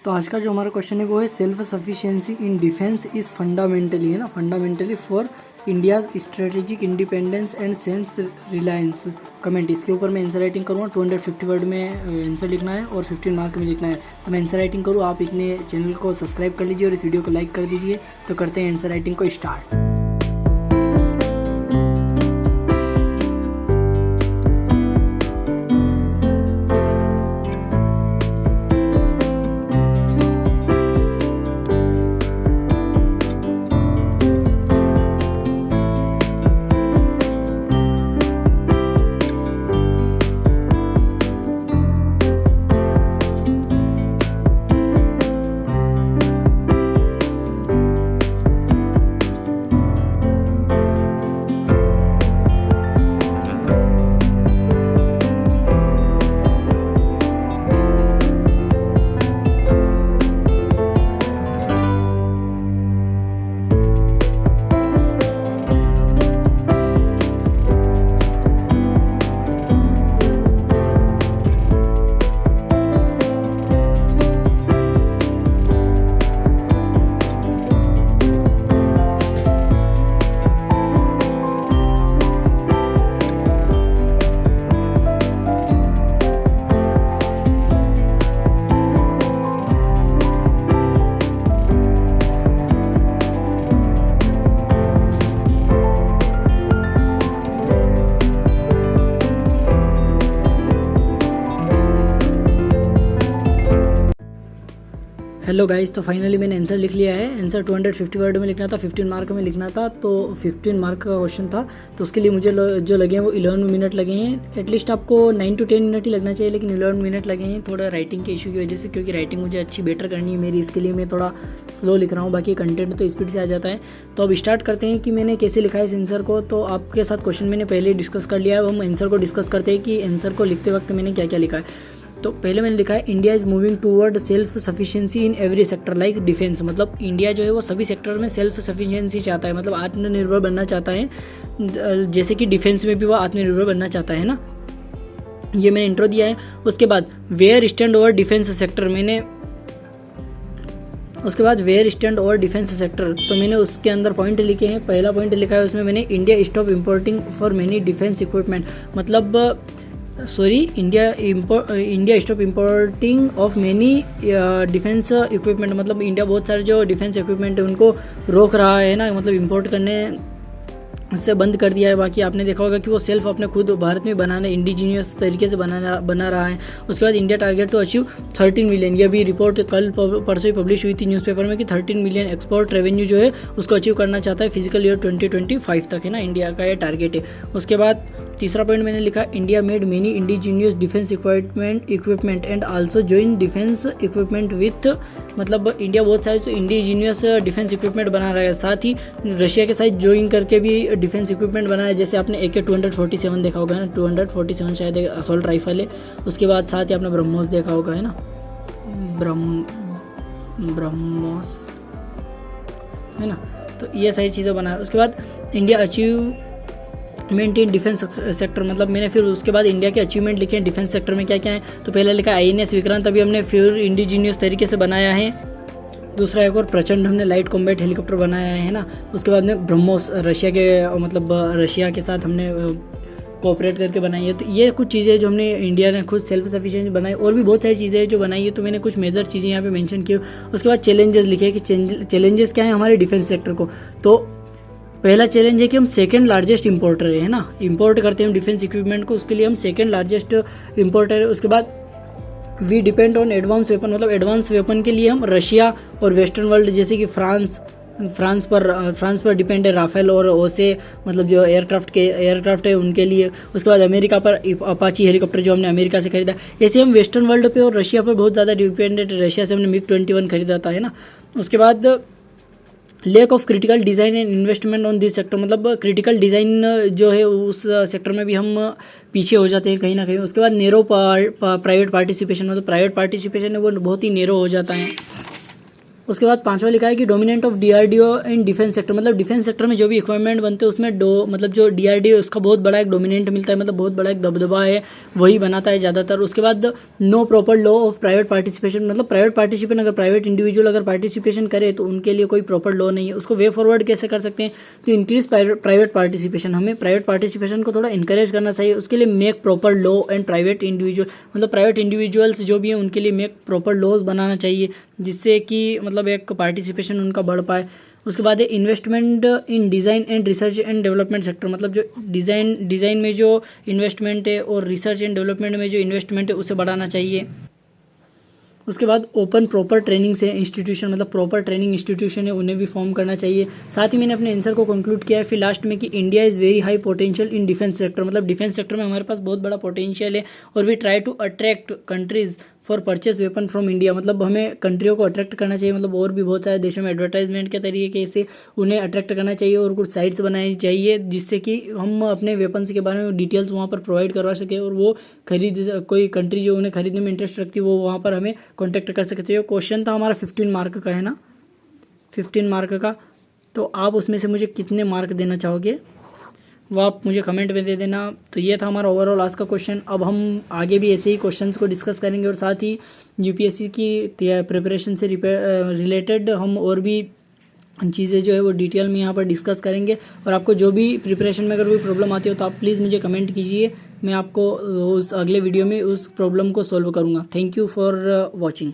तो आज का जो हमारा क्वेश्चन है वो है self sufficiency in defence is fundamentally, है ना, fundamentally for India's strategic independence and self reliance. Comment, इसके ऊपर मैं आंसर राइटिंग करूँगा। 250 वर्ड में आंसर लिखना है और 15 मार्क में लिखना है। तो मैं आंसर राइटिंग करूँ, आप इतने चैनल को सब्सक्राइब कर लीजिए और इस वीडियो को लाइक कर दीजिए। तो करते हैं आंसर राइटिंग को स्टार्ट। हेलो गाइस, तो फाइनली मैंने आंसर लिख लिया है। आंसर 250 वर्ड में लिखना था, 15 मार्क में लिखना था। तो 15 मार्क का क्वेश्चन था, तो उसके लिए मुझे जो लगे हैं वो 11 मिनट लगे हैं। एटलीस्ट आपको 9 to 10 मिनट ही लगना चाहिए, लेकिन 11 मिनट लगे हैं थोड़ा राइटिंग के इशू की वजह से, क्योंकि राइटिंग मुझे अच्छी बेटर करनी है मेरी, इसके लिए मैं थोड़ा स्लो लिख रहा हूँ। बाकी कंटेंट तो स्पीड से आ जाता है। तो अब स्टार्ट करते हैं कि मैंने कैसे लिखा है इस आंसर को। तो आपके साथ क्वेश्चन मैंने पहले डिस्कस कर लिया है, अब हम आंसर को डिस्कस करते हैं कि आंसर को लिखते वक्त मैंने क्या क्या लिखा है। तो पहले मैंने लिखा है India is moving toward self sufficiency in every sector like defence. मतलब इंडिया जो है वो सभी सेक्टर में सेल्फ सफिशिएंसी चाहता है, मतलब आत्मनिर्भर बनना चाहता है, जैसे कि डिफेंस में भी वो आत्मनिर्भर बनना चाहता है ना। ये मैंने इंट्रो दिया है। उसके बाद where stand over defence sector, मैंने उसके बाद where stand over defence sector, तो मैंने उसके अंदर पॉइंट लिखे हैं। पहला पॉइंट लिखा है उसमें मैंने India stop importing for many defence equipment, मतलब India stop importing of many defence equipment, मतलब इंडिया बहुत सारे जो डिफेंस इक्विपमेंट है उनको रोक रहा है ना, मतलब इंपोर्ट करने से बंद कर दिया है। बाकी आपने देखा होगा कि वो सेल्फ अपने खुद भारत में बनाने इंडिजीनियस तरीके से बना रहा है। उसके बाद India target to achieve 13 million, ये भी रिपोर्ट कल परसों ही पब्लिश हुई थी न्यूज़पेपर में कि 13 मिलियन एक्सपोर्ट रेवेन्यू जो है उसको अचीव करना चाहता है फिजिकल ईयर 2025 तक, है ना, इंडिया का ये टारगेट है। उसके बाद तीसरा पॉइंट मैंने लिखा India made many indigenous defence equipment and also join defence equipment with, मतलब इंडिया बहुत सारे तो इंडिजीनियस डिफेंस इक्विपमेंट बना रहा है, साथ ही रशिया के साथ ज्वाइन करके भी डिफेंस इक्विपमेंट बनाया है। जैसे आपने AK-247 देखा होगा ना, 247 शायद असॉल्ट राइफल है। उसके बाद साथ ही आपने ब्रह्मोस देखा होगा, है ना, ब्रह्मोस, है ना। तो ये सारी चीज़ें बनाया। उसके बाद India achievement in defence sector, मतलब मैंने फिर उसके बाद इंडिया के अचीवमेंट लिखे हैं डिफेंस सेक्टर में क्या क्या है। तो पहले लिखा INS विक्रांत, अभी हमने फिर इंडिजीनियस तरीके से बनाया है। दूसरा एक और प्रचंड हमने लाइट कॉम्बैट हेलीकॉप्टर बनाया है ना। उसके बाद में ब्रह्मोस रशिया के, मतलब रशिया के साथ हमने कोऑपरेट करके बनाई है। तो ये कुछ चीज़ें जो हमने इंडिया ने खुद सेल्फ सफिशिएंट बनाई, और भी बहुत सारी चीज़ें जो बनाई है। तो मैंने कुछ मेजर चीज़ें यहाँ पे मेंशन की। उसके बाद चैलेंजेस लिखे कि चैलेंजेस क्या है हमारे डिफेंस सेक्टर को। तो पहला चैलेंज है कि हम सेकंड लार्जेस्ट इंपोर्टर है ना, इंपोर्ट करते हैं हम डिफेंस इक्विपमेंट को, उसके लिए हम सेकंड लार्जेस्ट इंपोर्टर है। उसके बाद we depend on advance weapon, मतलब एडवांस वेपन के लिए हम रशिया और वेस्टर्न वर्ल्ड जैसे कि फ्रांस पर डिपेंड है, राफेल और ओसे, मतलब जो एयरक्राफ्ट है उनके लिए। उसके बाद अमेरिका पर अपाची हेलीकॉप्टर जो हमने अमेरिका से खरीदा। ऐसे हम वेस्टर्न वर्ल्ड पे और रशिया पर बहुत ज़्यादा डिपेंडेंट है। रशिया से हमने MiG-21 खरीदा था, है ना। उसके बाद lack of critical design and investment on this sector, मतलब क्रिटिकल डिज़ाइन जो है उस सेक्टर में भी हम पीछे हो जाते हैं कहीं ना कहीं। उसके बाद नेरो प्राइवेट पार्टिसिपेशन, मतलब प्राइवेट पार्टिसिपेशन है वो बहुत ही नेरो हो जाता है। उसके बाद पांचवा लिखा है कि dominant of DRDO in defence sector, मतलब डिफेंस सेक्टर में जो भी इक्विपमेंट बनते हैं उसमें मतलब जो डीआरडीओ उसका बहुत बड़ा एक डोमिनेंट मिलता है, मतलब बहुत बड़ा एक दबदबा है, वही बनाता है ज़्यादातर। उसके बाद no proper law of private participation, मतलब प्राइवेट पार्टिसिपेशन अगर प्राइवेट इंडिविजुअल अगर पार्टिसिपेशन करे तो उनके लिए कोई प्रॉपर लॉ नहीं है। उसको वे फॉरवर्ड कैसे कर सकते हैं, तो इंक्रीज प्राइवेट पार्टिसिपेशन, हमें प्राइवेट पार्टिसिपेशन को थोड़ा इंकरेज करना चाहिए। उसके लिए make proper law and private individual, मतलब प्राइवेट इंडिविजुअल्स जो भी हैं उनके लिए मेक प्रॉपर लॉज बनाना चाहिए, जिससे कि मतलब एक पार्टिसिपेशन उनका बढ़ पाए। उसके बाद है investment in design and research and development sector, मतलब जो डिज़ाइन में जो इन्वेस्टमेंट है और रिसर्च एंड डेवलपमेंट में जो इन्वेस्टमेंट है उसे बढ़ाना चाहिए। उसके बाद ओपन प्रॉपर ट्रेनिंग से इंस्टीट्यूशन, मतलब प्रॉपर ट्रेनिंग इंस्टीट्यूशन है उन्हें भी फॉर्म करना चाहिए। साथ ही मैंने अपने आंसर को कंक्लूड किया है फिर लास्ट में कि India is very high potential in defence sector, मतलब डिफेंस सेक्टर में हमारे पास बहुत बड़ा पोटेंशियल है और we try to attract countries for purchase weapon from India, मतलब हमें कंट्रियों को अट्रैक्ट करना चाहिए, मतलब और भी बहुत सारे देशों में एडवर्टाइजमेंट के तरीके से उन्हें अट्रैक्ट करना चाहिए और कुछ साइट्स बनानी चाहिए जिससे कि हम अपने वेपन्स के बारे में डिटेल्स वहाँ पर प्रोवाइड करवा सकें और वो कोई कंट्री जो उन्हें खरीदने में इंटरेस्ट रखती है वो वहाँ पर हमें कॉन्टैक्ट कर सकते हो। क्वेश्चन था हमारा 15 मार्क का है ना, 15 मार्क का, तो आप उसमें से मुझे कितने मार्क देना चाहोगे वो आप मुझे कमेंट में दे देना। तो ये था हमारा ओवरऑल आज का क्वेश्चन। अब हम आगे भी ऐसे ही क्वेश्चंस को डिस्कस करेंगे और साथ ही यूपीएससी की प्रिपरेशन से रिलेटेड हम और भी चीज़ें जो है वो डिटेल में यहाँ पर डिस्कस करेंगे। और आपको जो भी प्रिपरेशन में अगर कोई प्रॉब्लम आती हो तो आप प्लीज़ मुझे कमेंट कीजिए, मैं आपको उस अगले वीडियो में उस प्रॉब्लम को सॉल्व करूँगा। Thank you for watching.